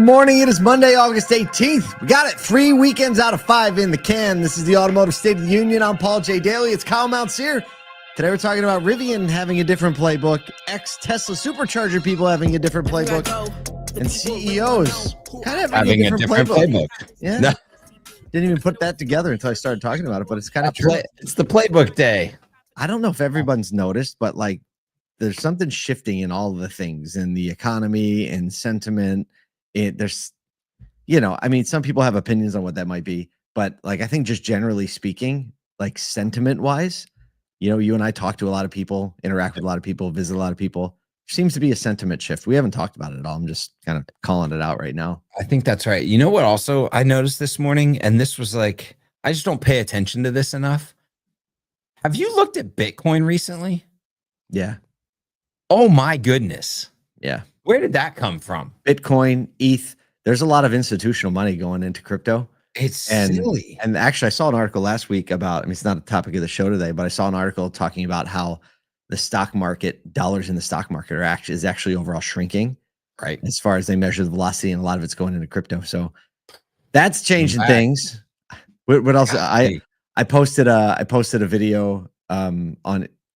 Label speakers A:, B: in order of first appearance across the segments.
A: Good morning. It is Monday, August 18th. We got it. 3 weekends out of 5 in the can. This is the Automotive State of the Union. I'm Paul J. Daly. It's Kyle Mountsier. Today we're talking about Rivian having a different playbook, ex-Tesla Supercharger people having a different playbook, and CEOs kind of having a different playbook. Yeah. No. Didn't even put that together until I started talking about it, but it's kind of true.
B: It's the playbook day.
A: I don't know if everyone's noticed, but like there's something shifting in all the things in the economy and sentiment. There's, I mean, some people have opinions on what that might be, but like, I think just generally speaking, like sentiment wise, you and I talk to a lot of people, interact with a lot of people, visit a lot of people. There seems to be a sentiment shift. We haven't talked about it at all. I'm just kind of calling it out right now.
B: I think that's right. You know what also I noticed this morning, and this was like, I just don't pay attention to this enough. Have you looked at Bitcoin recently?
A: Yeah.
B: Oh my goodness.
A: Yeah.
B: Where did that come from?
A: Bitcoin, ETH. There's a lot of institutional money going into crypto.
B: It's silly.
A: And actually, I saw an article last week about, I mean, it's not a topic of the show today, but I saw an article talking about how the stock market, dollars in the stock market is actually overall shrinking,
B: right?
A: As far as they measure the velocity, and a lot of it's going into crypto. So that's changing things. What else? I posted a video on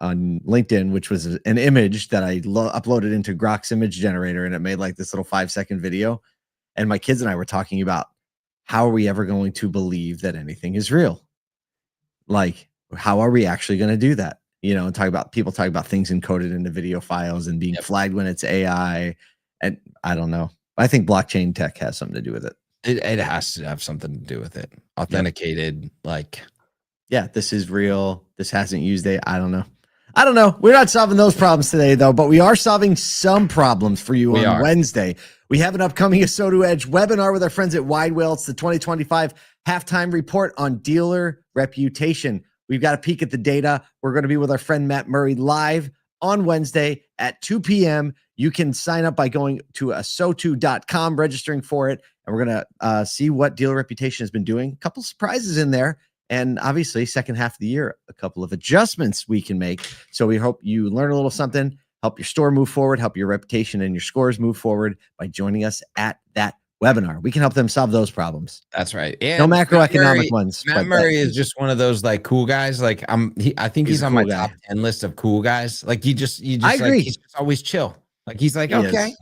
A: LinkedIn, which was an image that I uploaded into Grok's image generator, and it made like this little 5-second video. And my kids and I were talking about how are we ever going to believe that anything is real? Like, how are we actually going to do that? And people talk about things encoded into video files and being flagged when it's AI. And I don't know. I think blockchain tech has something to do with it.
B: It has to have something to do with it. Authenticated,
A: yeah, this is real. This hasn't used it. I don't know. We're not solving those problems today, though, but we are solving some problems for you on Wednesday. We have an upcoming ASOTU Edge webinar with our friends at Widewell. It's the 2025 halftime report on dealer reputation. We've got a peek at the data. We're going to be with our friend Matt Murray live on Wednesday at 2 p.m. You can sign up by going to ASOTU.com, registering for it, and we're going to see what dealer reputation has been doing. A couple surprises in there. And obviously, second half of the year, a couple of adjustments we can make. So we hope you learn a little something, help your store move forward, help your reputation and your scores move forward by joining us at that webinar. We can help them solve those problems.
B: That's right. And
A: no macroeconomic ones.
B: Matt Murray is just one of those like cool guys. Like I think he's on my top 10 list of cool guys. Like you just
A: I agree.
B: He's just always chill. Like he's like, okay,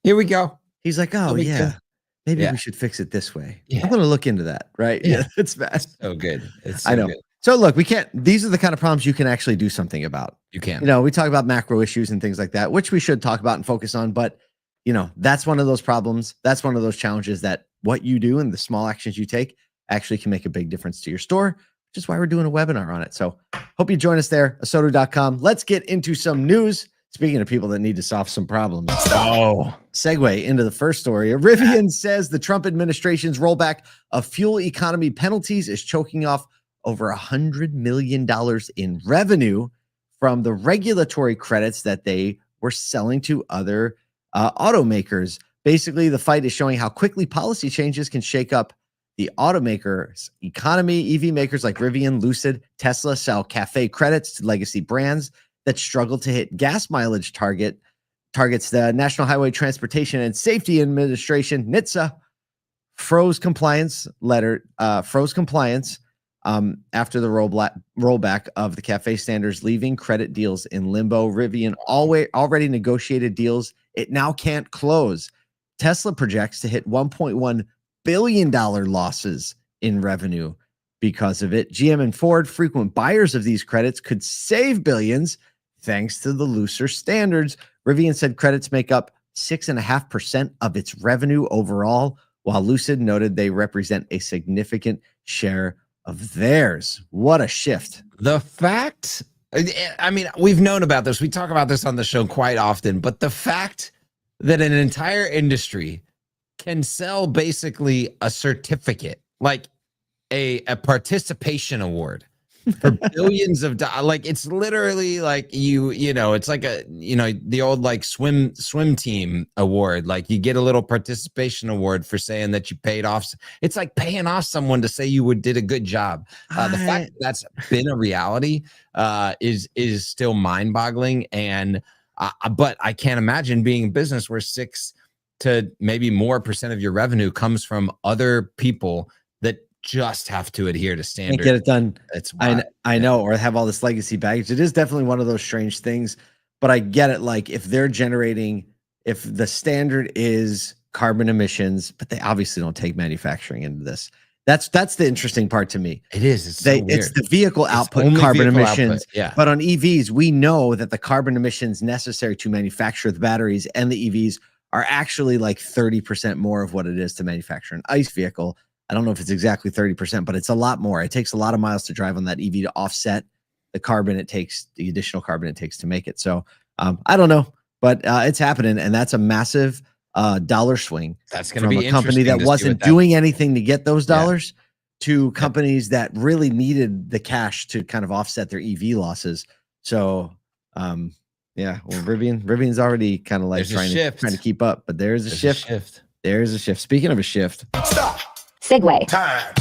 B: here we go.
A: He's like, oh yeah. Maybe we should fix it this way. Yeah. I'm going to look into that. Right. Yeah. It's bad.
B: So good. It's so
A: I know. Good. So look, these are the kind of problems you can actually do something about.
B: You can.
A: We talk about macro issues and things like that, which we should talk about and focus on. But, that's one of those problems. That's one of those challenges that what you do and the small actions you take actually can make a big difference to your store, which is why we're doing a webinar on it. So hope you join us there, ASOTU.com. Let's get into some news. Speaking of people that need to solve some problems. Segue into the first story. Rivian says the Trump administration's rollback of fuel economy penalties is choking off over $100 million in revenue from the regulatory credits that they were selling to other automakers. Basically, the fight is showing how quickly policy changes can shake up the automakers' economy. EV makers like Rivian, Lucid, Tesla sell CAFE credits to legacy brands that struggle to hit gas mileage targets. The National Highway Transportation and Safety Administration, NHTSA, froze compliance after the rollback of the CAFE standards, leaving credit deals in limbo. Rivian already negotiated deals it now can't close. Tesla projects to hit $1.1 billion losses in revenue because of it. GM and Ford, frequent buyers of these credits, could save billions thanks to the looser standards. Rivian said credits make up 6.5% of its revenue overall, while Lucid noted they represent a significant share of theirs. What a shift.
B: The fact, I mean, we've known about this. We talk about this on the show quite often, but the fact that an entire industry can sell basically a certificate, like a participation award for billions of dollars. Like it's literally like it's like the old like swim team award. Like you get a little participation award for saying that you paid off. It's like paying off someone to say you did a good job. The fact that that's been a reality is still mind boggling. And but I can't imagine being in business where 6 to maybe more percent of your revenue comes from other people that just have to adhere to standard.
A: Can't get it done.
B: It's
A: I know, or have all this legacy baggage. It is definitely one of those strange things, but I get it. Like if they're generating, if the standard is carbon emissions, but they obviously don't take manufacturing into this. That's the interesting part to me.
B: It is. It's so weird.
A: It's the vehicle output
B: only
A: carbon
B: vehicle
A: emissions.
B: output, yeah.
A: But on EVs, we know that the carbon emissions necessary to manufacture the batteries and the EVs are actually like 30% more of what it is to manufacture an ICE vehicle. I don't know if it's exactly 30%, but it's a lot more. It takes a lot of miles to drive on that EV to offset the carbon it takes, the additional carbon it takes to make it. So I don't know, but it's happening, and that's a massive dollar swing.
B: That's going to be
A: a company that wasn't doing anything to get those dollars to companies that really needed the cash to kind of offset their EV losses. So yeah, well, Rivian's already kind of like trying to keep up, but there's a shift. There's a shift. Speaking of a shift,
C: stop.
D: Segue
C: time.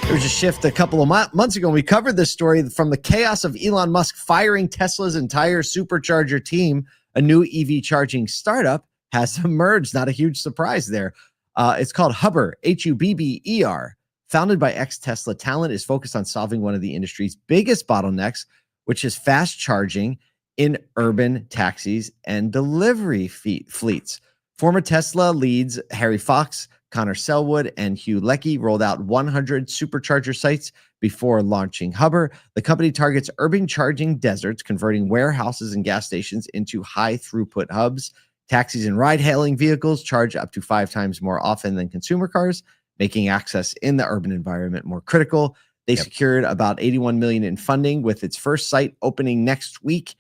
A: There was a shift a couple of months ago. We covered this story from the chaos of Elon Musk firing Tesla's entire Supercharger team. A new EV charging startup has emerged. Not a huge surprise there. It's called Hubber, Hubber. Founded by ex-Tesla talent, is focused on solving one of the industry's biggest bottlenecks, which is fast charging in urban taxis and delivery fleets. Former Tesla leads Harry Fox, Connor Selwood, and Hugh Leckie rolled out 100 supercharger sites before launching Hubber. The company targets urban charging deserts, converting warehouses and gas stations into high-throughput hubs. Taxis and ride-hailing vehicles charge up to 5 times more often than consumer cars, making access in the urban environment more critical. They secured about $81 million in funding, with its first site opening next week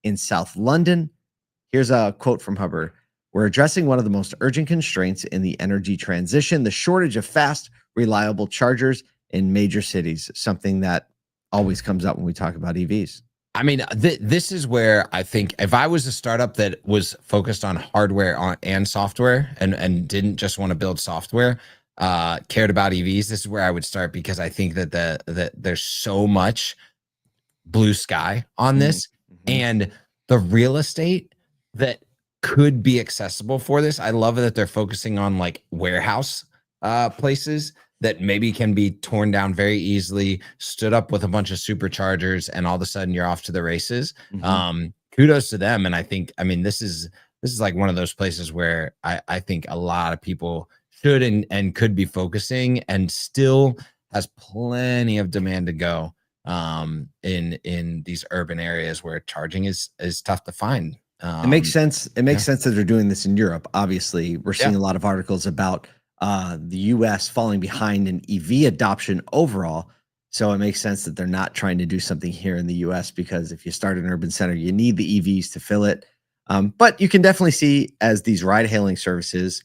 A: in South London. Here's a quote from Hubber. "We're addressing one of the most urgent constraints in the energy transition, the shortage of fast, reliable chargers in major cities," something that always comes up when we talk about EVs.
B: I mean, this is where I think if I was a startup that was focused on hardware and software and didn't just want to build software, cared about EVs, this is where I would start, because I think that there's so much blue sky on this, and the real estate that could be accessible for this. I love that they're focusing on like warehouse places that maybe can be torn down very easily, stood up with a bunch of superchargers, and all of a sudden you're off to the races. Kudos to them. And I think, I mean, this is like one of those places where I think a lot of people should and could be focusing, and still has plenty of demand to go in these urban areas where charging is tough to find.
A: It makes sense. It makes sense that they're doing this in Europe. Obviously, we're seeing a lot of articles about the US falling behind in EV adoption overall. So it makes sense that they're not trying to do something here in the US, because if you start an urban center, you need the EVs to fill it. But you can definitely see, as these ride hailing services,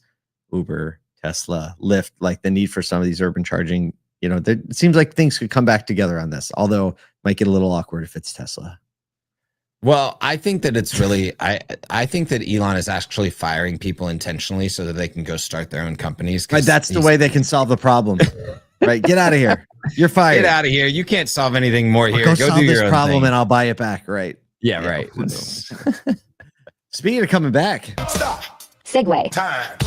A: Uber, Tesla, Lyft, like the need for some of these urban charging, you know, it seems like things could come back together on this, although it might get a little awkward if it's Tesla.
B: Well, I think that it's really, I think that Elon is actually firing people intentionally so that they can go start their own companies.
A: Right, that's the way they can solve the problem. Right, get out of here. You're fired.
B: Get out of here. You can't solve anything more here.
A: Go solve
B: do
A: this
B: your own
A: problem
B: thing.
A: and I'll buy it back. Right.
B: Yeah, right.
A: Speaking of coming back.
C: Stop.
D: Segue
C: Time.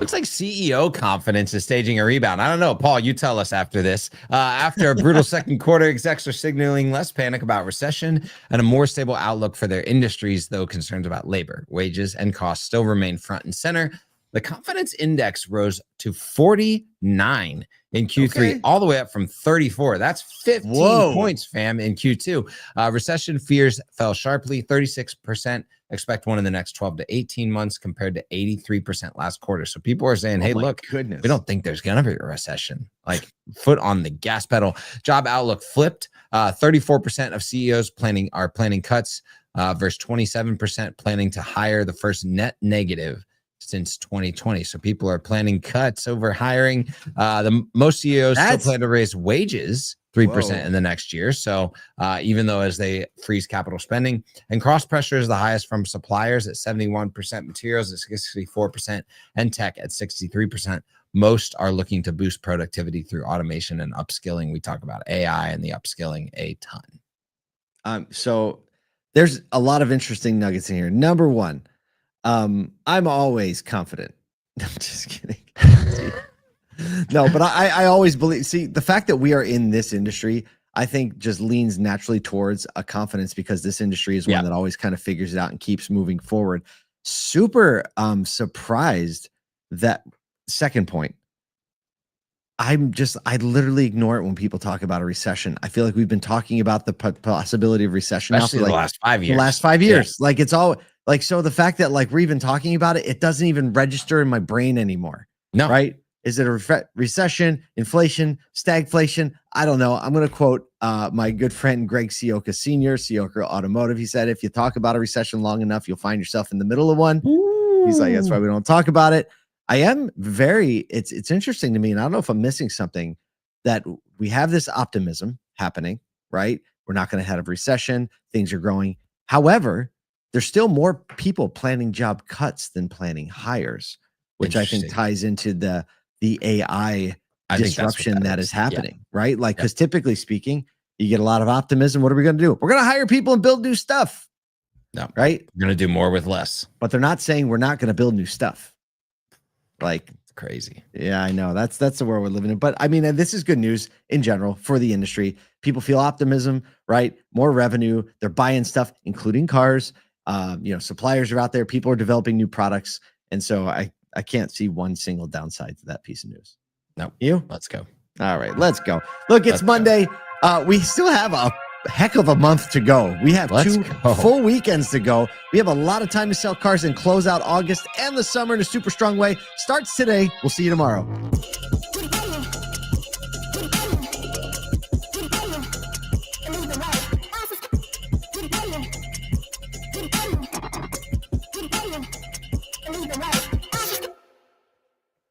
B: Looks like CEO confidence is staging a rebound. I don't know. Paul, you tell us after this. After a brutal second quarter, execs are signaling less panic about recession and a more stable outlook for their industries, though concerns about labor, wages, and costs still remain front and center. The confidence index rose to 49 in Q3, all the way up from 34. That's 15 points, fam, in Q2. Recession fears fell sharply, 36%. Expect one in the next 12 to 18 months, compared to 83% last quarter. So people are saying, hey, look, we don't think there's going to be a recession. Like, foot on the gas pedal. Job outlook flipped. 34% of CEOs are planning cuts versus 27% planning to hire, the first net negative since 2020. So people are planning cuts over hiring. The most CEOs still plan to raise wages 3% in the next year. So even though as they freeze capital spending, and cost pressure is the highest from suppliers at 71%, materials at 64%, and tech at 63%. Most are looking to boost productivity through automation and upskilling. We talk about AI and the upskilling a ton.
A: So There's a lot of interesting nuggets in here. Number one, I'm always confident. I'm just kidding. No, but I always believe, see, the fact that we are in this industry, I think just leans naturally towards a confidence because this industry is one that always kind of figures it out and keeps moving forward. Super surprised that second point. I literally ignore it when people talk about a recession. I feel like we've been talking about the possibility of recession
B: especially
A: now for
B: the last 5 years.
A: The last 5 years. Like it's all like, so the fact that like we're even talking about it, it doesn't even register in my brain anymore.
B: No.
A: Right? Is it a recession, inflation, stagflation? I don't know. I'm going to quote my good friend Greg Sioka Sr., Sioka Automotive. He said, if you talk about a recession long enough, you'll find yourself in the middle of one. Ooh. He's like, that's why we don't talk about it. I am it's interesting to me, and I don't know if I'm missing something, that we have this optimism happening, right? We're not going to have a recession. Things are growing. However, there's still more people planning job cuts than planning hires, which I think ties into the AI disruption that is happening, right? Like, because typically speaking, you get a lot of optimism. What are we going to do? We're going to hire people and build new stuff.
B: No,
A: right?
B: We're going to do more with less.
A: But they're not saying we're not going to build new stuff. Like,
B: it's crazy.
A: Yeah, I know. That's the world we're living in. But I mean, this is good news in general for the industry. People feel optimism, right? More revenue. They're buying stuff, including cars. Suppliers are out there. People are developing new products. And so I can't see one single downside to that piece of news.
B: No,
A: you?
B: Let's go.
A: All right, let's go. Look, it's Monday. We still have a heck of a month to go. We have 2 full weekends to go. We have a lot of time to sell cars and close out August and the summer in a super strong way. Starts today. We'll see you tomorrow.